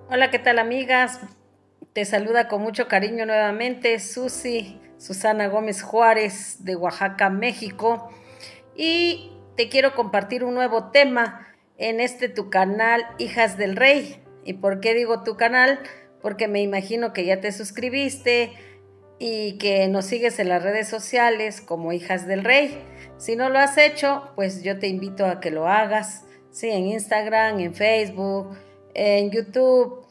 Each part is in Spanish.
Hola, ¿qué tal, amigas? Te saluda con mucho cariño nuevamente Susana Gómez Juárez de Oaxaca, México. Y te quiero compartir un nuevo tema en tu canal Hijas del Rey. ¿Y por qué digo tu canal? Porque me imagino que ya te suscribiste y que nos sigues en las redes sociales como Hijas del Rey. Si no lo has hecho, pues yo te invito a que lo hagas, sí, en Instagram, en Facebook, en YouTube,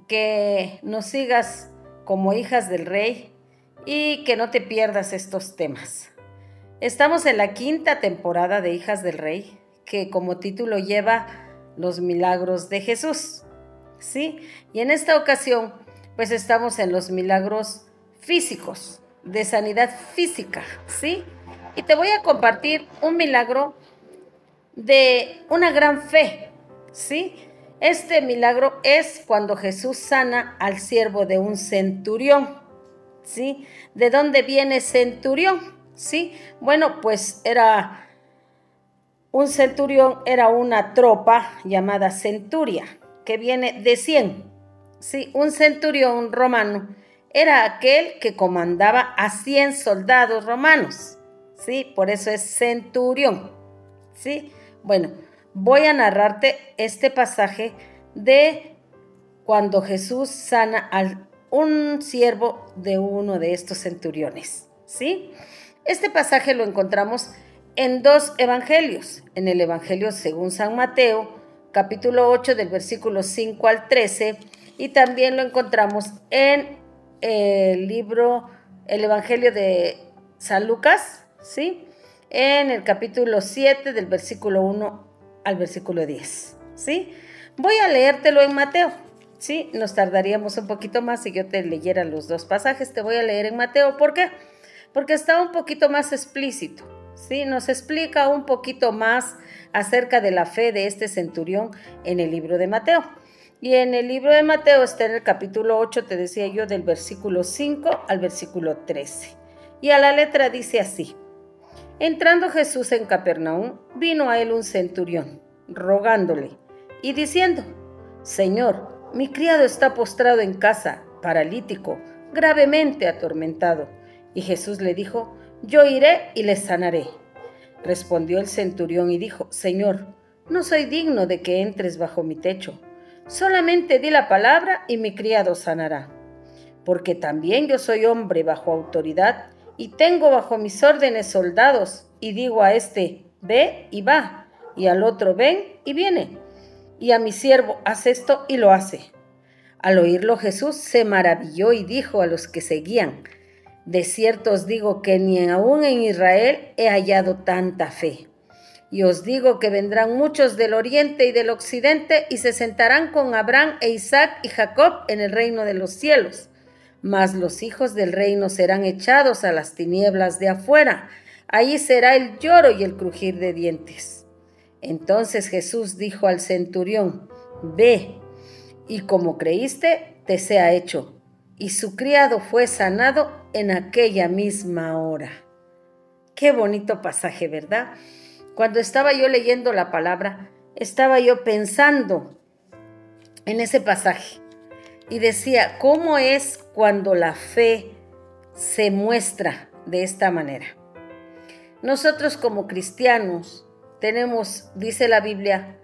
que nos sigas como Hijas del Rey y que no te pierdas estos temas. Estamos en la quinta temporada de Hijas del Rey, que como título lleva Los milagros de Jesús, ¿sí? Y en esta ocasión, pues estamos en los milagros físicos, de sanidad física, ¿sí? Y te voy a compartir un milagro de una gran fe, ¿sí? Este milagro es cuando Jesús sana al siervo de un centurión, ¿sí? ¿De dónde viene centurión? ¿Sí? Bueno, pues un centurión era una tropa llamada centuria, que viene de 100. Sí, un centurión romano era aquel que comandaba a 100 soldados romanos. Sí, por eso es centurión. Sí, bueno, voy a narrarte este pasaje de cuando Jesús sana a un siervo de uno de estos centuriones. ¿Sí? Este pasaje lo encontramos en dos evangelios, en el Evangelio según San Mateo, capítulo 8 del versículo 5 al 13, y también lo encontramos en el Evangelio de San Lucas, ¿sí? En el capítulo 7 del versículo 1 al versículo 10, ¿sí? Voy a leértelo en Mateo, ¿sí? Nos tardaríamos un poquito más si yo te leyera los dos pasajes. Te voy a leer en Mateo, ¿por qué? Porque está un poquito más explícito, ¿sí? Nos explica un poquito más acerca de la fe de este centurión en el libro de Mateo. Y en el libro de Mateo está en el capítulo 8, te decía yo, del versículo 5 al versículo 13. Y a la letra dice así: entrando Jesús en Capernaum, vino a él un centurión, rogándole y diciendo: Señor, mi criado está postrado en casa, paralítico, gravemente atormentado. Y Jesús le dijo: yo iré y le sanaré. Respondió el centurión y dijo: Señor, no soy digno de que entres bajo mi techo. Solamente di la palabra y mi criado sanará. Porque también yo soy hombre bajo autoridad y tengo bajo mis órdenes soldados, y digo a este: ve y va, y al otro: ven y viene, y a mi siervo: haz esto, y lo hace. Al oírlo Jesús se maravilló y dijo a los que seguían: de cierto os digo que ni aún en Israel he hallado tanta fe. Y os digo que vendrán muchos del oriente y del occidente y se sentarán con Abraham e Isaac y Jacob en el reino de los cielos. Mas los hijos del reino serán echados a las tinieblas de afuera. Allí será el lloro y el crujir de dientes. Entonces Jesús dijo al centurión: ve, y como creíste, te sea hecho. Y su criado fue sanado en aquella misma hora. Qué bonito pasaje, ¿verdad? Cuando estaba yo leyendo la palabra, estaba yo pensando en ese pasaje y decía: ¿cómo es cuando la fe se muestra de esta manera? Nosotros como cristianos tenemos, dice la Biblia,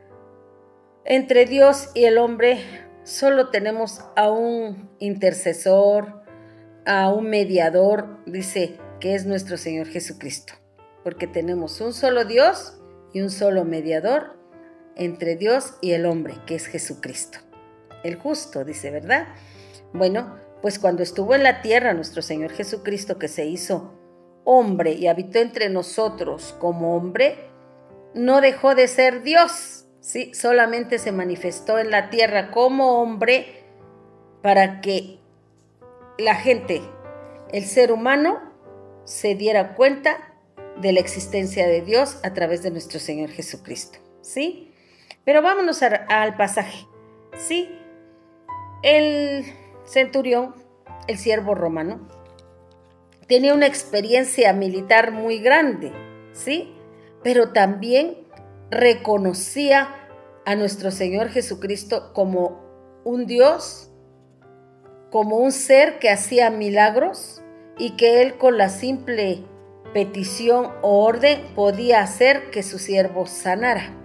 entre Dios y el hombre solo tenemos a un intercesor, a un mediador, dice, que es nuestro Señor Jesucristo, porque tenemos un solo Dios y un solo mediador entre Dios y el hombre, que es Jesucristo, el justo, dice, ¿verdad? Bueno, pues cuando estuvo en la tierra nuestro Señor Jesucristo, que se hizo hombre y habitó entre nosotros como hombre, no dejó de ser Dios, ¿sí? Solamente se manifestó en la tierra como hombre para que la gente, el ser humano, se diera cuenta de la existencia de Dios a través de nuestro Señor Jesucristo, ¿sí? Pero vámonos al pasaje, ¿sí? El centurión, el siervo romano, tenía una experiencia militar muy grande, ¿sí? Pero también reconocía a nuestro Señor Jesucristo como un Dios, como un ser que hacía milagros y que él con la simple petición o orden podía hacer que su siervo sanara.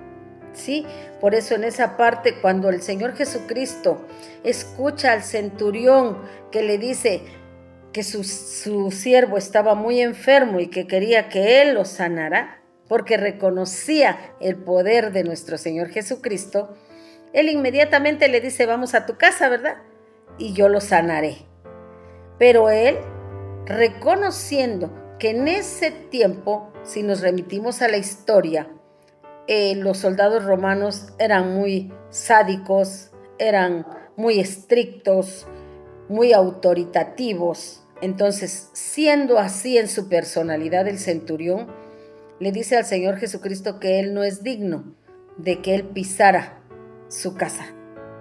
¿Sí? Por eso en esa parte, cuando el Señor Jesucristo escucha al centurión que le dice que su siervo estaba muy enfermo y que quería que él lo sanara, porque reconocía el poder de nuestro Señor Jesucristo, él inmediatamente le dice, vamos a tu casa, ¿verdad? Y yo lo sanaré. Pero él, reconociendo que en ese tiempo, si nos remitimos a la historia, los soldados romanos eran muy sádicos, eran muy estrictos, muy autoritativos. Entonces, siendo así en su personalidad el centurión, le dice al Señor Jesucristo que él no es digno de que él pisara su casa,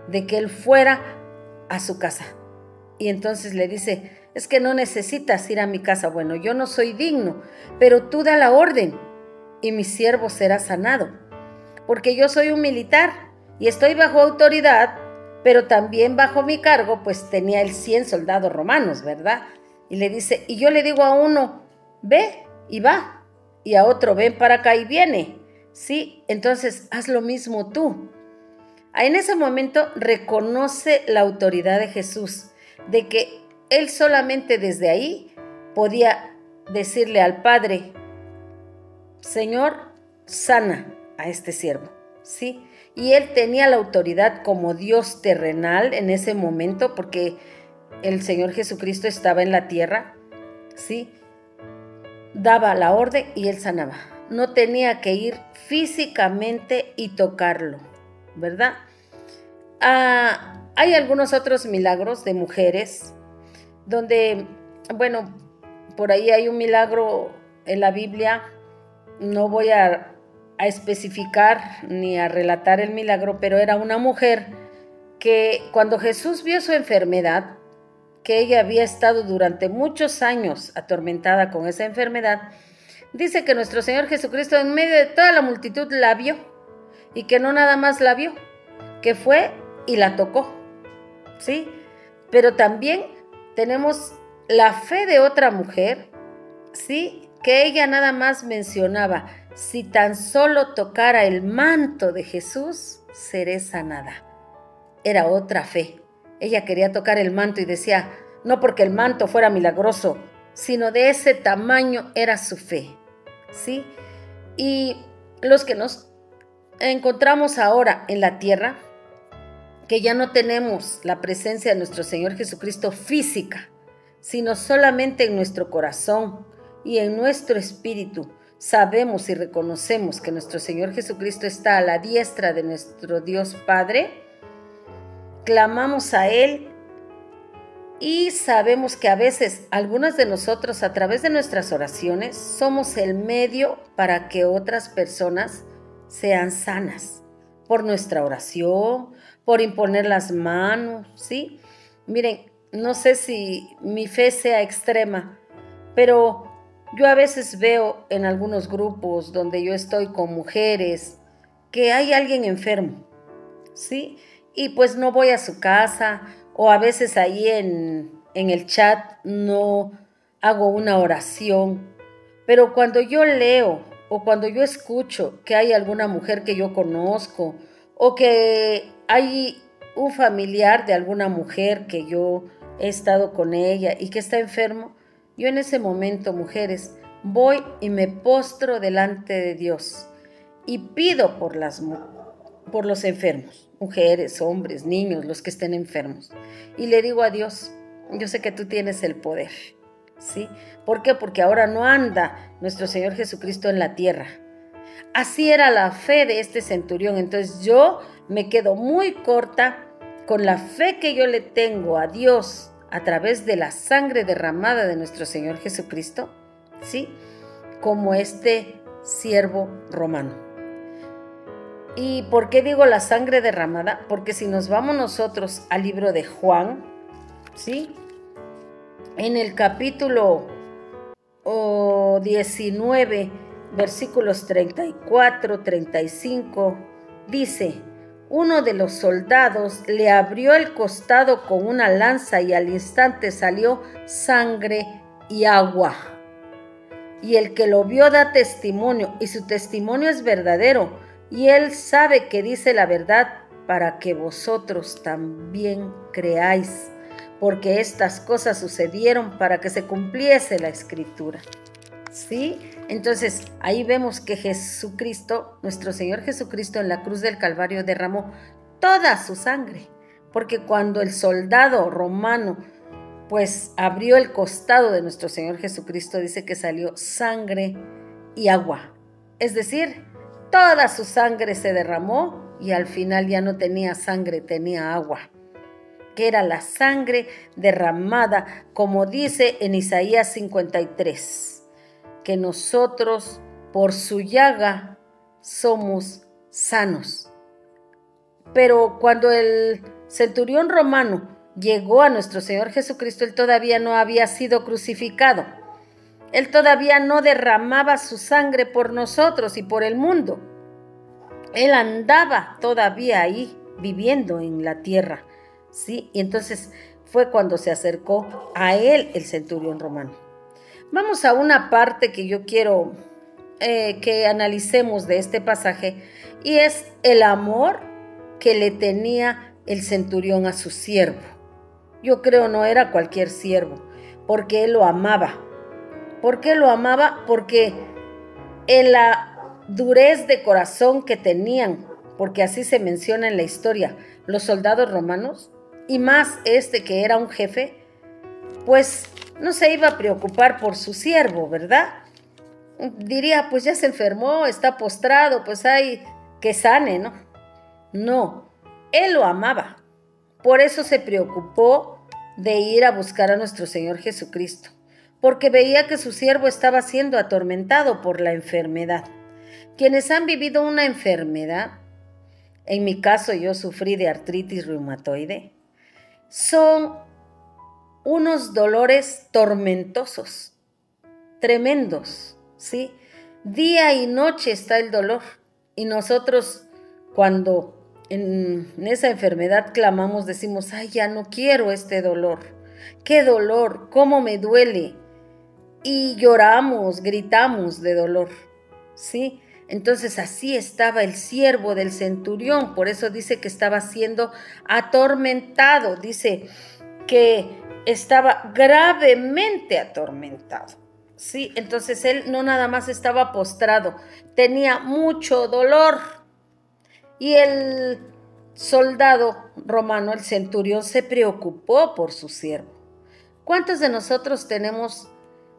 de que él fuera a su casa. Y entonces le dice, es que no necesitas ir a mi casa. Bueno, yo no soy digno, pero tú da la orden y mi siervo será sanado, porque yo soy un militar y estoy bajo autoridad, pero también bajo mi cargo, pues tenía él 100 soldados romanos, ¿verdad? Y le dice, y yo le digo a uno, ve y va, y a otro, ven para acá y viene, ¿sí? Entonces, haz lo mismo tú. En ese momento reconoce la autoridad de Jesús, de que él solamente desde ahí podía decirle al Padre, Señor, sana a este siervo, ¿sí? Y él tenía la autoridad como Dios terrenal en ese momento, porque el Señor Jesucristo estaba en la tierra, ¿sí? Daba la orden y él sanaba. No tenía que ir físicamente y tocarlo, ¿verdad? Hay algunos otros milagros de mujeres donde, bueno, por ahí hay un milagro en la Biblia. No voy a especificar ni a relatar el milagro, pero era una mujer que cuando Jesús vio su enfermedad, que ella había estado durante muchos años atormentada con esa enfermedad, dice que nuestro Señor Jesucristo en medio de toda la multitud la vio, y que no nada más la vio, que fue y la tocó, ¿sí? Pero también tenemos la fe de otra mujer, ¿sí? Que ella nada más mencionaba, si tan solo tocara el manto de Jesús, seré sanada. Era otra fe. Ella quería tocar el manto y decía, no porque el manto fuera milagroso, sino de ese tamaño era su fe, ¿sí? Y los que nos encontramos ahora en la tierra, que ya no tenemos la presencia de nuestro Señor Jesucristo física, sino solamente en nuestro corazón y en nuestro espíritu, sabemos y reconocemos que nuestro Señor Jesucristo está a la diestra de nuestro Dios Padre, clamamos a Él y sabemos que a veces algunos de nosotros a través de nuestras oraciones somos el medio para que otras personas sean sanas por nuestra oración, por imponer las manos, ¿sí? Miren, no sé si mi fe sea extrema, pero yo a veces veo en algunos grupos donde yo estoy con mujeres que hay alguien enfermo, ¿sí? Y pues no voy a su casa, o a veces ahí en el chat no hago una oración, pero cuando yo leo o cuando yo escucho que hay alguna mujer que yo conozco o que hay un familiar de alguna mujer que yo he estado con ella y que está enfermo, yo en ese momento, mujeres, voy y me postro delante de Dios y pido por los enfermos, mujeres, hombres, niños, los que estén enfermos. Y le digo a Dios, yo sé que tú tienes el poder, ¿sí? ¿Por qué? Porque ahora no anda nuestro Señor Jesucristo en la tierra. Así era la fe de este centurión. Entonces yo me quedo muy corta con la fe que yo le tengo a Dios a través de la sangre derramada de nuestro Señor Jesucristo, ¿sí? Como este siervo romano. ¿Y por qué digo la sangre derramada? Porque si nos vamos nosotros al libro de Juan, ¿sí? En el capítulo 19, versículos 34, 35, dice, uno de los soldados le abrió el costado con una lanza y al instante salió sangre y agua. Y el que lo vio da testimonio, y su testimonio es verdadero, y él sabe que dice la verdad para que vosotros también creáis, porque estas cosas sucedieron para que se cumpliese la Escritura. ¿Sí? Entonces, ahí vemos que Jesucristo, nuestro Señor Jesucristo, en la cruz del Calvario derramó toda su sangre, porque cuando el soldado romano pues abrió el costado de nuestro Señor Jesucristo, dice que salió sangre y agua. Es decir, toda su sangre se derramó y al final ya no tenía sangre, tenía agua, que era la sangre derramada, como dice en Isaías 53, que nosotros por su llaga somos sanos. Pero cuando el centurión romano llegó a nuestro Señor Jesucristo, él todavía no había sido crucificado. Él todavía no derramaba su sangre por nosotros y por el mundo. Él andaba todavía ahí, viviendo en la tierra, ¿sí? Y entonces fue cuando se acercó a él el centurión romano. Vamos a una parte que yo quiero que analicemos de este pasaje, y es el amor que le tenía el centurión a su siervo. Yo creo no era cualquier siervo, porque él lo amaba. ¿Por qué lo amaba? Porque en la durez de corazón que tenían, porque así se menciona en la historia, los soldados romanos, y más este que era un jefe, pues no se iba a preocupar por su siervo, ¿verdad? Diría, pues ya se enfermó, está postrado, pues hay que sane, ¿no? No, él lo amaba. Por eso se preocupó de ir a buscar a nuestro Señor Jesucristo, porque veía que su siervo estaba siendo atormentado por la enfermedad. Quienes han vivido una enfermedad, en mi caso yo sufrí de artritis reumatoide, son unos dolores tormentosos, tremendos, ¿sí? Día y noche está el dolor, y nosotros cuando en esa enfermedad clamamos, decimos, ay, ya no quiero este dolor, qué dolor, cómo me duele, y lloramos, gritamos de dolor, ¿sí? Entonces así estaba el siervo del centurión, por eso dice que estaba siendo atormentado, dice que estaba gravemente atormentado, ¿sí? Entonces él no nada más estaba postrado, tenía mucho dolor. Y el soldado romano, el centurión, se preocupó por su siervo. ¿Cuántos de nosotros tenemos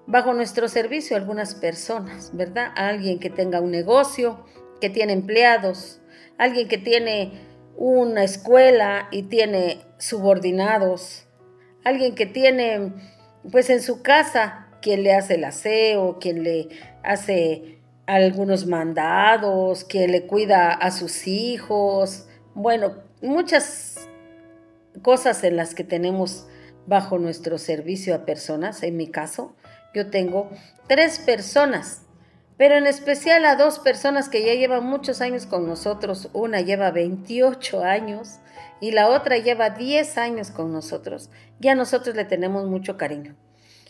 bajo nuestro servicio algunas personas, verdad? Alguien que tenga un negocio, que tiene empleados, alguien que tiene una escuela y tiene subordinados, alguien que tiene, pues en su casa, quien le hace el aseo, quien le hace algunos mandados, quien le cuida a sus hijos, bueno, muchas cosas en las que tenemos bajo nuestro servicio a personas. En mi caso, yo tengo 3 personas, pero en especial a 2 personas que ya llevan muchos años con nosotros. Una lleva 28 años y la otra lleva 10 años con nosotros. Ya nosotros le tenemos mucho cariño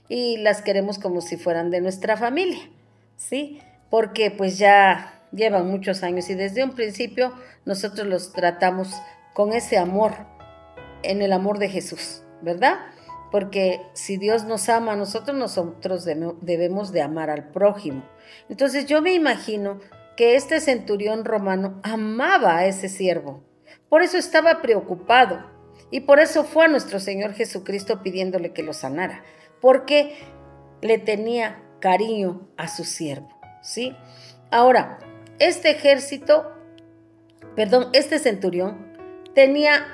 y las queremos como si fueran de nuestra familia, ¿sí? Porque pues ya llevan muchos años y desde un principio nosotros los tratamos con ese amor, en el amor de Jesús, ¿verdad? Porque si Dios nos ama a nosotros debemos de amar al prójimo. Entonces yo me imagino que este centurión romano amaba a ese siervo, por eso estaba preocupado y por eso fue a nuestro Señor Jesucristo pidiéndole que lo sanara, porque le tenía cariño a su siervo, ¿sí? Ahora, este centurión tenía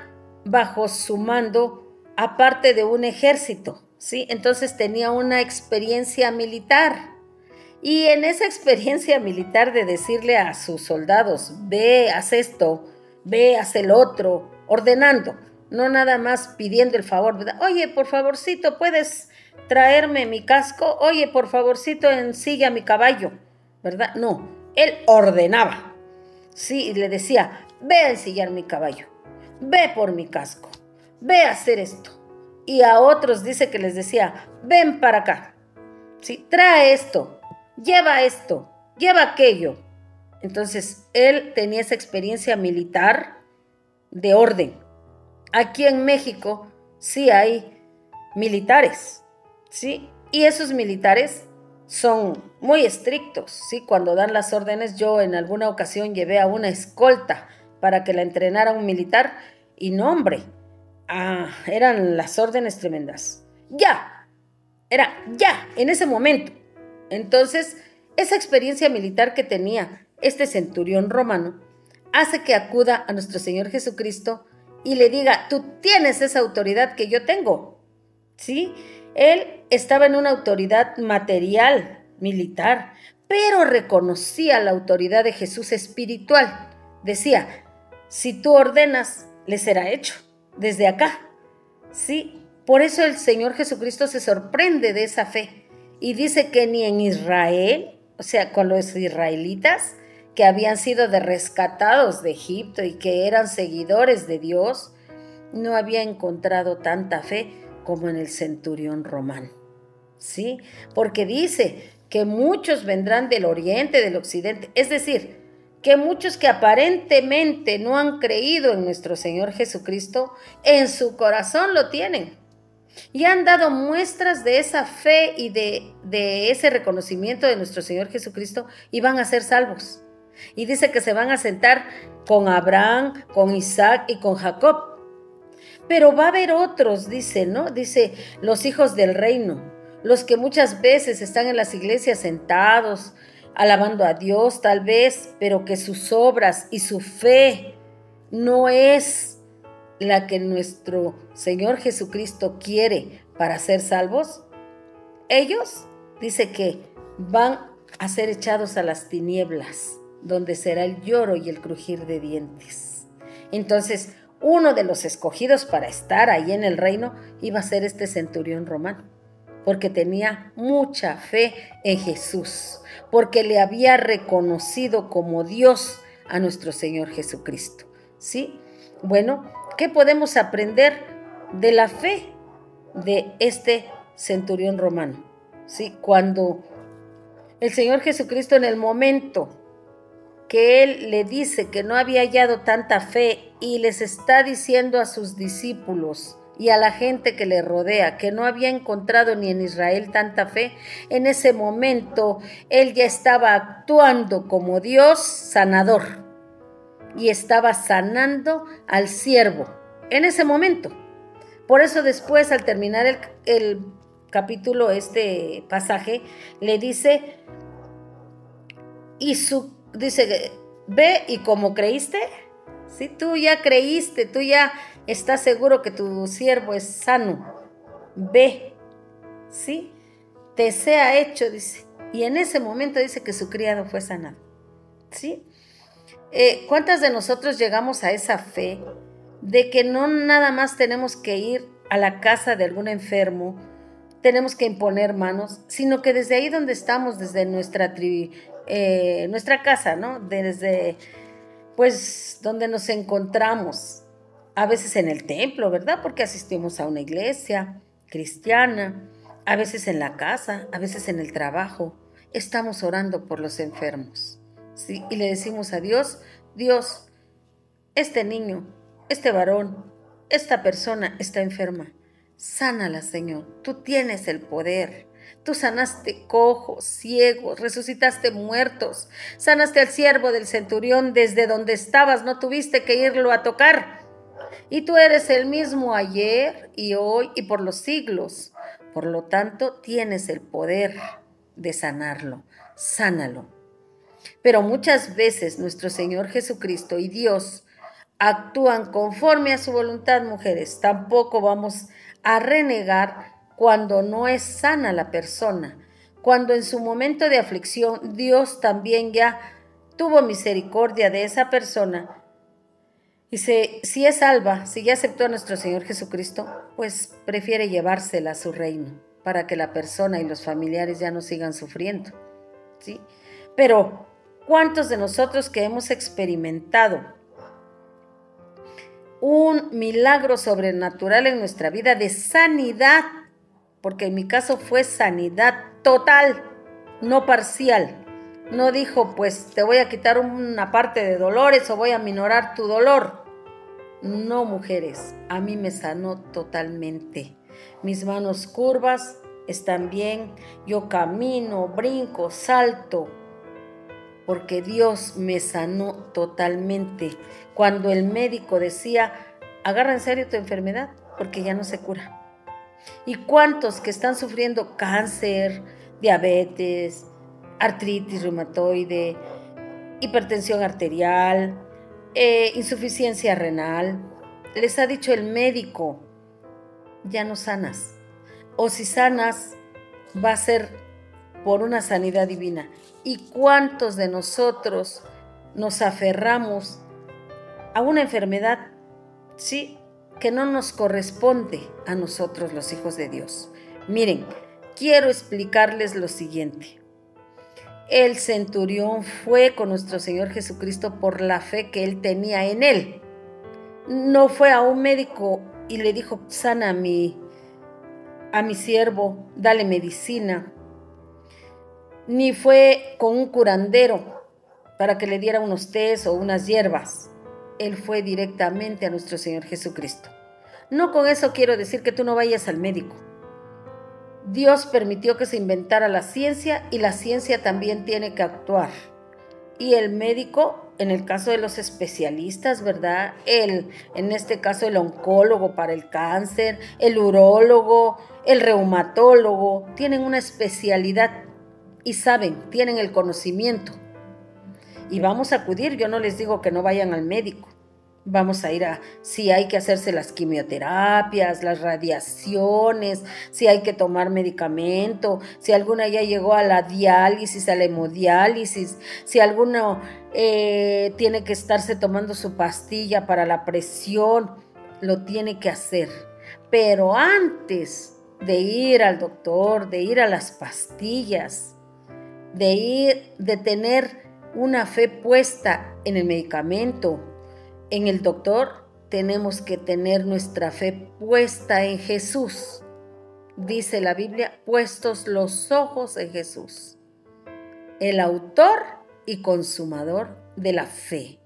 bajo su mando, aparte de un ejército, ¿sí? Entonces tenía una experiencia militar. Y en esa experiencia militar de decirle a sus soldados, ve, haz esto, ve, haz el otro, ordenando, no nada más pidiendo el favor, ¿verdad? Oye, por favorcito, ¿puedes traerme mi casco? Oye, por favorcito, ensilla mi caballo, ¿verdad? No, él ordenaba, sí, y le decía, ve a ensillar mi caballo, ve por mi casco, ve a hacer esto. Y a otros dice que les decía, ven para acá, ¿sí? Trae esto, lleva aquello. Entonces, él tenía esa experiencia militar de orden. Aquí en México sí hay militares, ¿sí? Y esos militares son muy estrictos, ¿sí? Cuando dan las órdenes, yo en alguna ocasión llevé a una escolta para que la entrenara un militar y no, hombre, eran las órdenes tremendas. Era ya, en ese momento. Entonces, esa experiencia militar que tenía este centurión romano hace que acuda a nuestro Señor Jesucristo y le diga, tú tienes esa autoridad que yo tengo, ¿sí? Él estaba en una autoridad material, militar, pero reconocía la autoridad de Jesús espiritual. Decía, si tú ordenas, le será hecho, desde acá, ¿sí? Por eso el Señor Jesucristo se sorprende de esa fe y dice que ni en Israel, o sea, con los israelitas que habían sido rescatados de Egipto y que eran seguidores de Dios, no había encontrado tanta fe como en el centurión romano, ¿sí? Porque dice que muchos vendrán del oriente, del occidente, es decir, que muchos que aparentemente no han creído en nuestro Señor Jesucristo, en su corazón lo tienen y han dado muestras de esa fe y de ese reconocimiento de nuestro Señor Jesucristo y van a ser salvos. Y dice que se van a sentar con Abraham, con Isaac y con Jacob. Pero va a haber otros, dice, ¿no? Dice, los hijos del reino, los que muchas veces están en las iglesias sentados, alabando a Dios tal vez, pero que sus obras y su fe no es la que nuestro Señor Jesucristo quiere para ser salvos. Ellos, dice que van a ser echados a las tinieblas, donde será el lloro y el crujir de dientes. Entonces, uno de los escogidos para estar ahí en el reino iba a ser este centurión romano, porque tenía mucha fe en Jesús, porque le había reconocido como Dios a nuestro Señor Jesucristo, ¿sí? Bueno, ¿qué podemos aprender de la fe de este centurión romano? ¿Sí? Cuando el Señor Jesucristo, en el momento que Él le dice que no había hallado tanta fe y les está diciendo a sus discípulos y a la gente que le rodea que no había encontrado ni en Israel tanta fe, en ese momento Él ya estaba actuando como Dios sanador y estaba sanando al siervo en ese momento. Por eso después, al terminar el capítulo, este pasaje, le dice, dice, ve y como creíste, ¿sí? Tú ya creíste, tú ya estás seguro que tu siervo es sano, ve, ¿sí? Te sea hecho, dice. Y en ese momento dice que su criado fue sanado, ¿sí? ¿Cuántas de nosotros llegamos a esa fe de que no nada más tenemos que ir a la casa de algún enfermo, tenemos que imponer manos, sino que desde ahí donde estamos, desde nuestra casa, ¿no? Desde, pues, donde nos encontramos, a veces en el templo, ¿verdad? Porque asistimos a una iglesia cristiana, a veces en la casa, a veces en el trabajo, estamos orando por los enfermos, ¿sí? Y le decimos a Dios, Dios, este niño, este varón, esta persona está enferma, sánala, Señor, tú tienes el poder. Tú sanaste cojos, ciegos, resucitaste muertos, sanaste al siervo del centurión desde donde estabas, no tuviste que irlo a tocar. Y tú eres el mismo ayer y hoy y por los siglos. Por lo tanto, tienes el poder de sanarlo, sánalo. Pero muchas veces nuestro Señor Jesucristo y Dios actúan conforme a su voluntad, mujeres. Tampoco vamos a renegar cuando no es sana la persona, cuando en su momento de aflicción Dios también ya tuvo misericordia de esa persona y si es salva, si ya aceptó a nuestro Señor Jesucristo, pues prefiere llevársela a su reino para que la persona y los familiares ya no sigan sufriendo, ¿sí? Pero ¿cuántos de nosotros que hemos experimentado un milagro sobrenatural en nuestra vida de sanidad, porque en mi caso fue sanidad total, no parcial. No dijo, pues te voy a quitar una parte de dolores o voy a minorar tu dolor. No, mujeres, a mí me sanó totalmente. Mis manos curvas están bien, yo camino, brinco, salto, porque Dios me sanó totalmente. Cuando el médico decía, agarra en serio tu enfermedad, porque ya no se cura. ¿Y cuántos que están sufriendo cáncer, diabetes, artritis reumatoide, hipertensión arterial, insuficiencia renal? Les ha dicho el médico, ya no sanas. O si sanas, va a ser por una sanidad divina. ¿Y cuántos de nosotros nos aferramos a una enfermedad, sí, que no nos corresponde a nosotros los hijos de Dios? Miren, quiero explicarles lo siguiente. El centurión fue con nuestro Señor Jesucristo por la fe que él tenía en él. No fue a un médico y le dijo, sana a mi siervo, dale medicina. Ni fue con un curandero para que le diera unos tés o unas hierbas. Él fue directamente a nuestro Señor Jesucristo. No con eso quiero decir que tú no vayas al médico. Dios permitió que se inventara la ciencia y la ciencia también tiene que actuar. Y el médico, en el caso de los especialistas, ¿verdad? En este caso el oncólogo para el cáncer, el urólogo, el reumatólogo, tienen una especialidad y saben, tienen el conocimiento. Y vamos a acudir, yo no les digo que no vayan al médico. Vamos a ir si hay que hacerse las quimioterapias, las radiaciones, si hay que tomar medicamento, si alguna ya llegó a la diálisis, a la hemodiálisis, si alguno tiene que estarse tomando su pastilla para la presión, lo tiene que hacer. Pero antes de ir al doctor, de ir a las pastillas, de tener una fe puesta en el medicamento, en el doctor, tenemos que tener nuestra fe puesta en Jesús. Dice la Biblia, puestos los ojos en Jesús, el autor y consumador de la fe.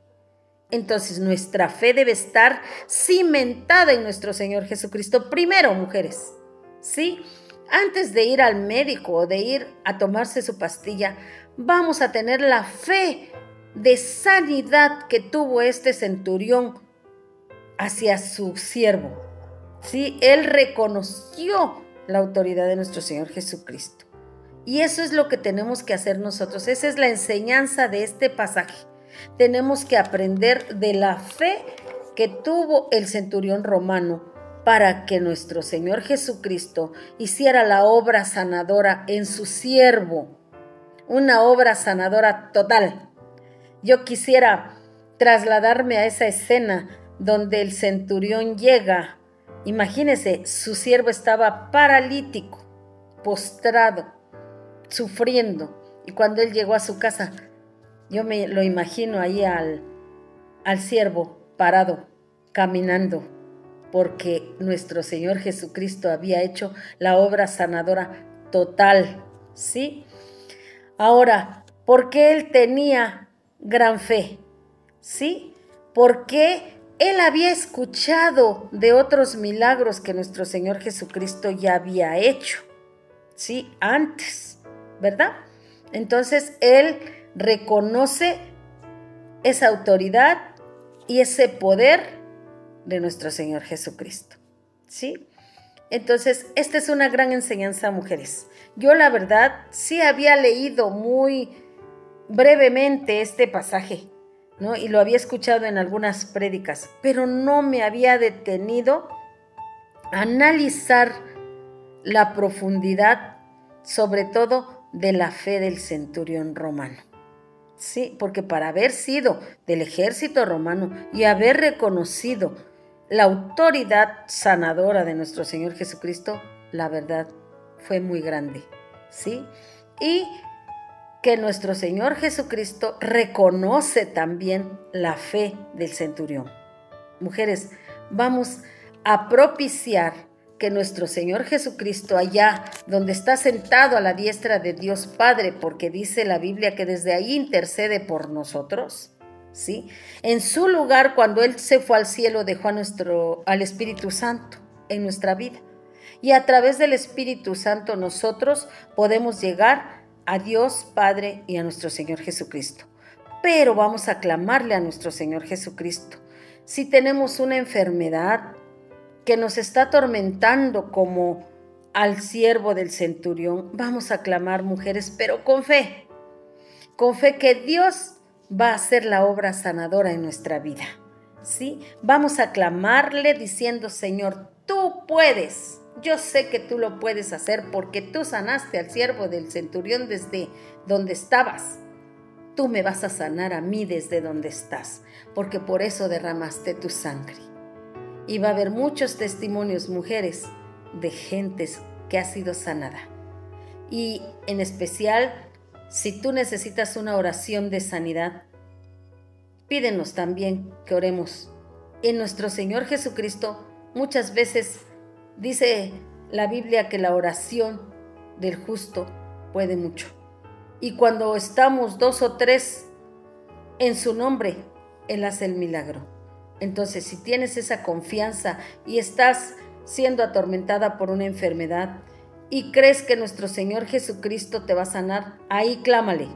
Entonces nuestra fe debe estar cimentada en nuestro Señor Jesucristo. Primero, mujeres, ¿sí? Antes de ir al médico o de ir a tomarse su pastilla, vamos a tener la fe de sanidad que tuvo este centurión hacia su siervo. ¿Sí? Él reconoció la autoridad de nuestro Señor Jesucristo. Y eso es lo que tenemos que hacer nosotros. Esa es la enseñanza de este pasaje. Tenemos que aprender de la fe que tuvo el centurión romano para que nuestro Señor Jesucristo hiciera la obra sanadora en su siervo. Una obra sanadora total. Yo quisiera trasladarme a esa escena donde el centurión llega. Imagínense, su siervo estaba paralítico, postrado, sufriendo. Y cuando él llegó a su casa, yo me lo imagino ahí al siervo parado, caminando, porque nuestro Señor Jesucristo había hecho la obra sanadora total, ¿sí? Ahora, ¿por qué él tenía gran fe? ¿Sí? Porque él había escuchado de otros milagros que nuestro Señor Jesucristo ya había hecho, ¿sí? Antes, ¿verdad? Entonces, él reconoce esa autoridad y ese poder de nuestro Señor Jesucristo, ¿sí? Entonces, esta es una gran enseñanza, mujeres. Yo, la verdad, sí había leído muy brevemente este pasaje, ¿no? Y lo había escuchado en algunas prédicas, pero no me había detenido a analizar la profundidad, sobre todo de la fe del centurión romano. Sí, porque para haber sido del ejército romano y haber reconocido la autoridad sanadora de nuestro Señor Jesucristo, la verdad fue muy grande, ¿sí? Y que nuestro Señor Jesucristo reconoce también la fe del centurión. Mujeres, vamos a propiciar que nuestro Señor Jesucristo, allá donde está sentado a la diestra de Dios Padre, porque dice la Biblia que desde ahí intercede por nosotros, ¿sí? En su lugar, cuando Él se fue al cielo, dejó al Espíritu Santo en nuestra vida. Y a través del Espíritu Santo nosotros podemos llegar a Dios Padre y a nuestro Señor Jesucristo. Pero vamos a clamarle a nuestro Señor Jesucristo. Si tenemos una enfermedad que nos está atormentando como al siervo del centurión, vamos a clamar, mujeres, pero con fe que Dios va a hacer la obra sanadora en nuestra vida, ¿sí? Vamos a clamarle diciendo, Señor, tú puedes, yo sé que tú lo puedes hacer porque tú sanaste al siervo del centurión desde donde estabas. Tú me vas a sanar a mí desde donde estás, porque por eso derramaste tu sangre. Y va a haber muchos testimonios, mujeres, de gentes que ha sido sanada. Y en especial, si tú necesitas una oración de sanidad, pídenos también que oremos. En nuestro Señor Jesucristo, muchas veces dice la Biblia que la oración del justo puede mucho. Y cuando estamos 2 o 3 en su nombre, Él hace el milagro. Entonces, si tienes esa confianza y estás siendo atormentada por una enfermedad y crees que nuestro Señor Jesucristo te va a sanar, ahí clámale.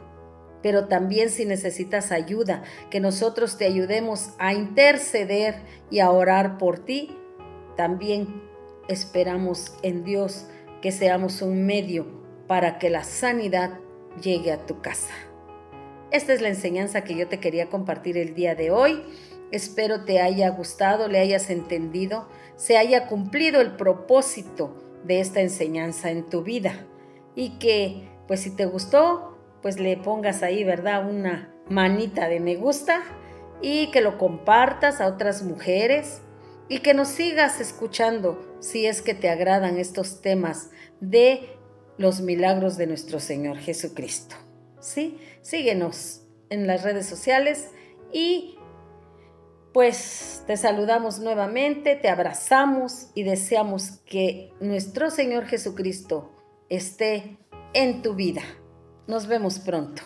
Pero también si necesitas ayuda, que nosotros te ayudemos a interceder y a orar por ti, también esperamos en Dios que seamos un medio para que la sanidad llegue a tu casa. Esta es la enseñanza que yo te quería compartir el día de hoy. Espero te haya gustado, le hayas entendido, se haya cumplido el propósito de esta enseñanza en tu vida y que, pues si te gustó, pues le pongas ahí, ¿verdad?, una manita de me gusta y que lo compartas a otras mujeres y que nos sigas escuchando si es que te agradan estos temas de los milagros de nuestro Señor Jesucristo, ¿sí? Síguenos en las redes sociales y pues te saludamos nuevamente, te abrazamos y deseamos que nuestro Señor Jesucristo esté en tu vida. Nos vemos pronto.